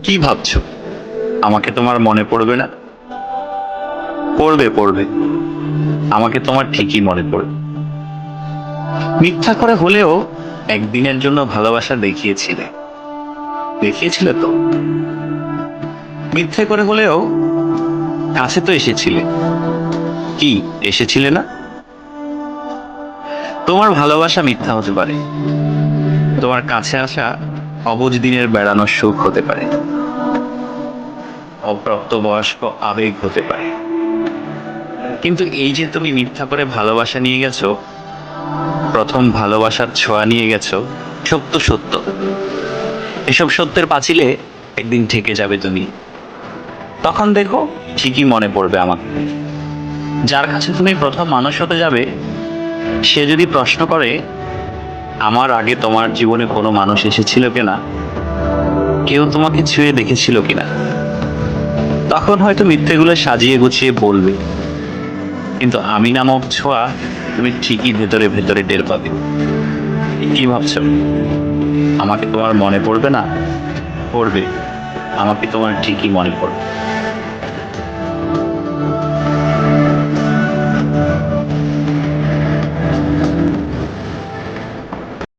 কি ভাবছো? আমাকে তোমার মনে পড়বে না? পড়বে পড়বে। আমাকে তোমার ঠিকই মনে পড়বে। মিথ্যা করে হলেও একদিনের জন্য ভালোবাসা দেখিয়েছিলে। দেখিয়েছিলে তো। মিথ্যে করে হলেও কাছে তো এসেছিলে। কি, এসেছিলে না? তোমার ভালোবাসা মিথ্যা হতে পারে, তোমার কাছে আসা অবুঝ দিনের বেড়ানোর সুখ হতে পারে, অপ্রাপ্তবয়স্ক আবেগ হতে পারে। কিন্তু এই যে তুমি মিথ্যা করে ভালোবাসা নিয়ে গেছো, প্রথম ভালোবাসার ছোঁয়া নিয়ে গেছো, সত্য সত্য। এসব সত্যের পাঁচিলে একদিন ঠেকে যাবে তুমি। তখন দেখো, ঠিকই মনে পড়বে আমাকে। যার কাছে তুমি প্রথম মানুষ হতে যাবে, সে যদি প্রশ্ন করে আমার আগে তোমার জীবনে কোনো মানুষ এসেছিল কিনা, কেউ তোমাকে ছুঁয়ে দেখেছিল কিনা, তখন হয়তো মিথ্যেগুলো সাজিয়ে গুছিয়ে বলবে, কিন্তু আমি নামক ছোঁয়া তুমি ঠিকই ভেতরে ভেতরে টের পাবে। কি ভাবছো? আমাকে তোমার মনে পড়বে না? পড়বে। আমাকে তোমার ঠিকই মনে পড়বে।